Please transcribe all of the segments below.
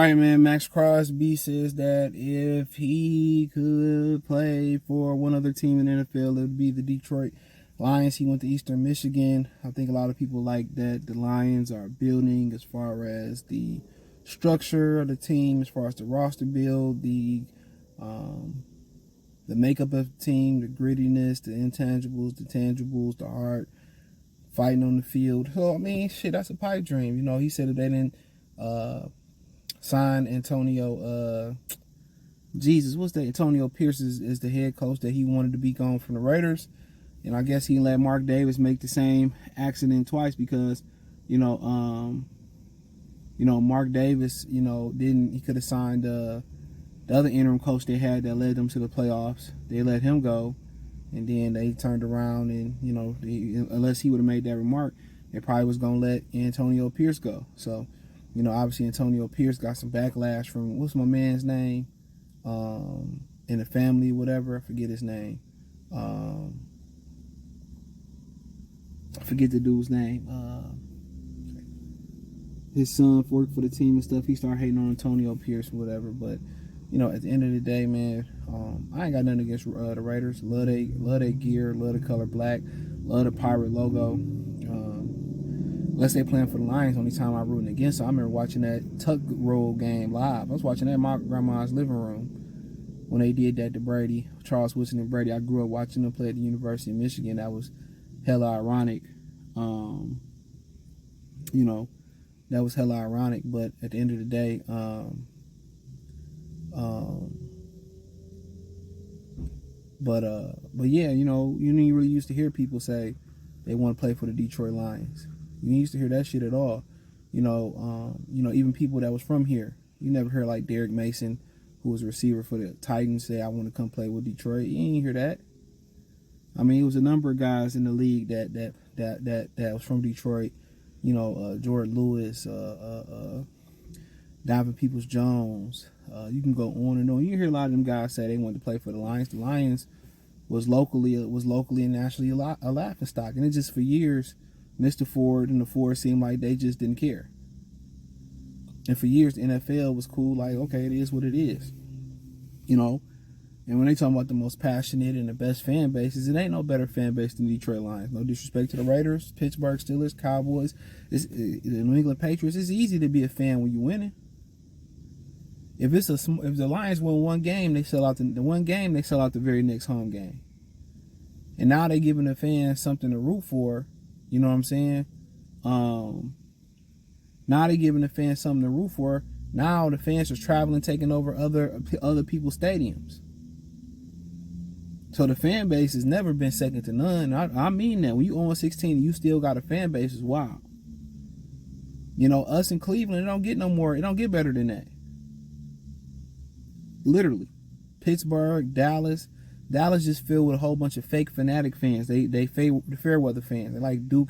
right, man. Maxx Crosby says that if he could play for one other team in the NFL, it would be the Detroit Lions. He went to Eastern Michigan. I think a lot of people like that the Lions are building as far as the structure of the team, as far as the roster build, the makeup of the team, the grittiness, the intangibles, the tangibles, the heart, fighting on the field. So I mean, shit, that's a pipe dream. You know, he said if they didn't sign Antonio what's that? Antonio Pierce is the head coach that he wanted to be gone from the Raiders. And I guess he let Mark Davis make the same accident twice because, Mark Davis, he could have signed the other interim coach they had that led them to the playoffs. They let him go. And then they turned around and, unless he would have made that remark, they probably was going to let Antonio Pierce go. So, obviously Antonio Pierce got some backlash from, what's my man's name? In the family, whatever. I forget his name. I forget the dude's name. His son worked for the team and stuff. He started hating on Antonio Pierce or whatever. But, at the end of the day, man, I ain't got nothing against the Raiders. Love their gear, love the color black, love the pirate logo. Unless they playing for the Lions, only time I'm rooting against. So I remember watching that tuck roll game live. I was watching that in my grandma's living room when they did that to Brady, Charles Woodson and Brady. I grew up watching them play at the University of Michigan. That was hella ironic. That was hella ironic. But at the end of the day, but yeah, you didn't really used to hear people say they want to play for the Detroit Lions. You didn't used to hear that shit at all. Even people that was from here. You never heard like Derek Mason, who was a receiver for the Titans, say I want to come play with Detroit. You ain't hear that. I mean, it was a number of guys in the league that was from Detroit. Jordan Lewis, Donovan Peoples-Jones. You can go on and on. You hear a lot of them guys say they wanted to play for the Lions. The Lions was locally and nationally a laughing stock, and it just for years, Mr. Ford and the Ford seemed like they just didn't care. And for years, the NFL was cool, like, okay, it is what it is. And when they talk about the most passionate and the best fan bases, it ain't no better fan base than the Detroit Lions. No disrespect to the Raiders, Pittsburgh Steelers, Cowboys, the New England Patriots. It's easy to be a fan when you're winning. If the Lions win one game, they sell out the very next home game. And now they're giving the fans something to root for. You know what I'm saying? Now they're giving the fans something to root for. Now the fans are traveling, taking over other people's stadiums. So the fan base has never been second to none. I mean that. When you own 16 and you still got a fan base, is wild. Us in Cleveland, it don't get no more. It don't get better than that. Literally. Pittsburgh, Dallas just filled with a whole bunch of fake fanatic fans. They fair weather fans. They like Duke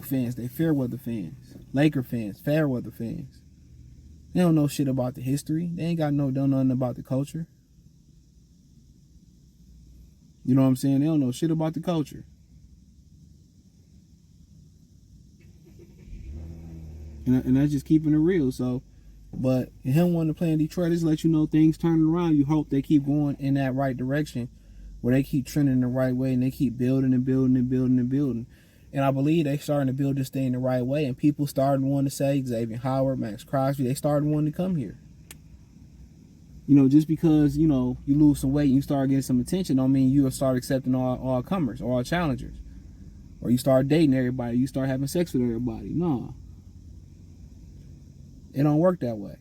fans. They fair weather fans. Laker fans, fair weather fans. They don't know shit about the history. They ain't don't know nothing about the culture. You know what I'm saying? They don't know shit about the culture. And that's just keeping it real. So, but him wanting to play in Detroit, just let you know things turning around. You hope they keep going in that right direction, where they keep trending the right way and they keep building and building and building and building. And I believe they starting to build this thing the right way. And people started wanting to say Xavier Howard, Maxx Crosby, they started wanting to come here. Just because, you lose some weight and you start getting some attention don't mean you'll start accepting all comers or all challengers. Or you start dating everybody, you start having sex with everybody. No. It don't work that way.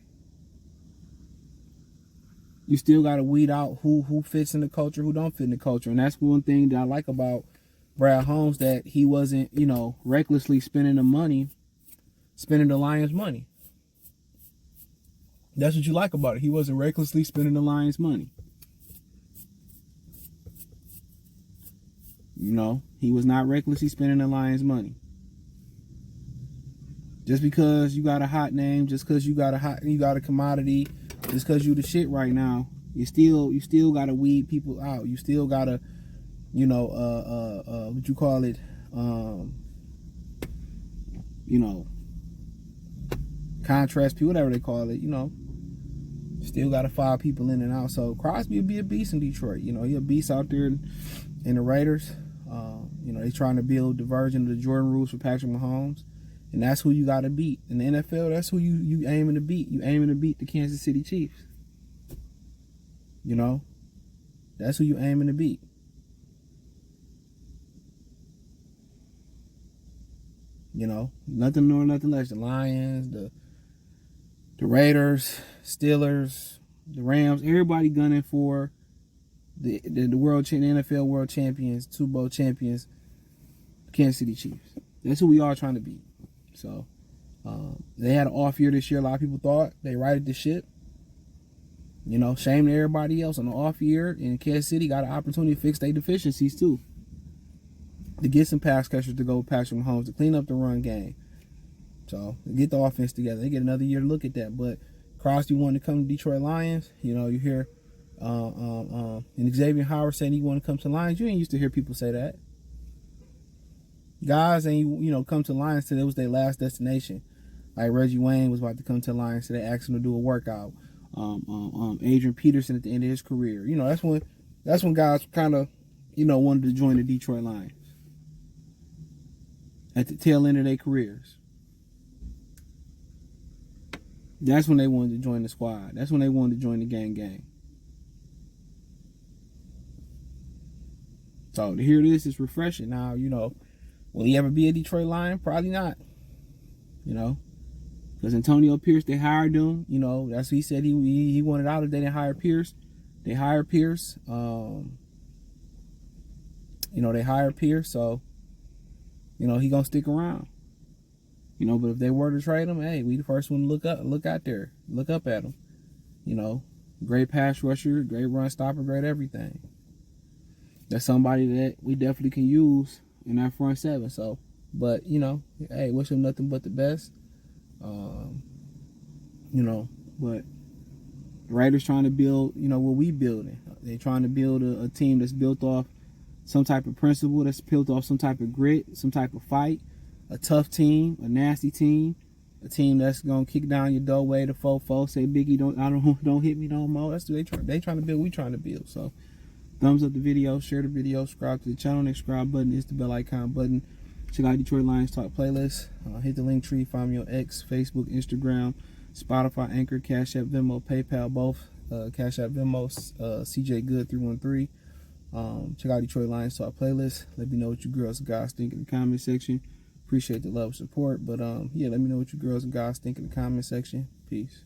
You still got to weed out who fits in the culture, who don't fit in the culture. And that's one thing that I like about Brad Holmes, that he wasn't, recklessly spending the Lions' money. That's what you like about it. He wasn't recklessly spending the Lions' money. He was not recklessly spending the Lions' money. Just because you got a hot name, just because you got a commodity, just because you the shit right now, you still gotta weed people out. You still gotta, what you call it, contrast people, whatever they call it, Still got to file people in and out. So Crosby will be a beast in Detroit. You know, he a beast out there in the Raiders. You know, they trying to build the version of the Jordan rules for Patrick Mahomes. And that's who you got to beat. In the NFL, that's who you aiming to beat. You aiming to beat the Kansas City Chiefs. You know? That's who you aiming to beat. You know? Nothing more, nothing less. The Lions, the Raiders, Steelers, the Rams, everybody gunning for the world, the NFL world champions, Super Bowl champions, Kansas City Chiefs. That's who we are trying to beat. So they had an off year this year. A lot of people thought they righted the ship. You know, shame to everybody else on the off year. And Kansas City got an opportunity to fix their deficiencies too. To get some pass catchers to go with Patrick Mahomes, to clean up the run game. So get the offense together. They get another year to look at that. But Crosby wanted to come to Detroit Lions. You know, you hear and Xavier Howard saying he wanted to come to Lions. You ain't used to hear people say that. Guys ain't, you know, come to Lions till it was their last destination. Like Reggie Wayne was about to come to Lions, so they asked him to do a workout. Adrian Peterson at the end of his career. You know, that's when guys kind of, you know, wanted to join the Detroit Lions at the tail end of their careers. That's when they wanted to join the squad. That's when they wanted to join the gang. So to hear this is refreshing. Now, you know, will he ever be a Detroit Lion? Probably not. You know, because Antonio Pierce, they hired him. You know, that's what he said he wanted out. If they didn't hire Pierce, they hired Pierce. You know, they hired Pierce, so you know he gonna stick around. You know, but if they were to trade him, hey, we the first one to look out there, look up at him. You know, great pass rusher, great run stopper, great everything. That's somebody that we definitely can use in that front seven. So, but you know, hey, wish him nothing but the best. You know, but the Raiders trying to build, you know, what we building. They're trying to build a team that's built off some type of principle, that's built off some type of grit, some type of fight, a tough team, a nasty team, a team that's gonna kick down your doorway to fofo, say Biggie, don't hit me no more. That's what they trying to build. We trying to build. So, thumbs up the video, share the video, subscribe to the channel. Next subscribe button is the bell icon button. Check out Detroit Lions Talk playlist. Hit the link tree. Find me on X, Facebook, Instagram, Spotify, Anchor, Cash App, Venmo, PayPal, both. Cash App, Venmo, CJ Good 313. Check out Detroit Lions Talk playlist. Let me know what you girls and guys think in the comment section. Appreciate the love and support. But yeah, let me know what you girls and guys think in the comment section. Peace.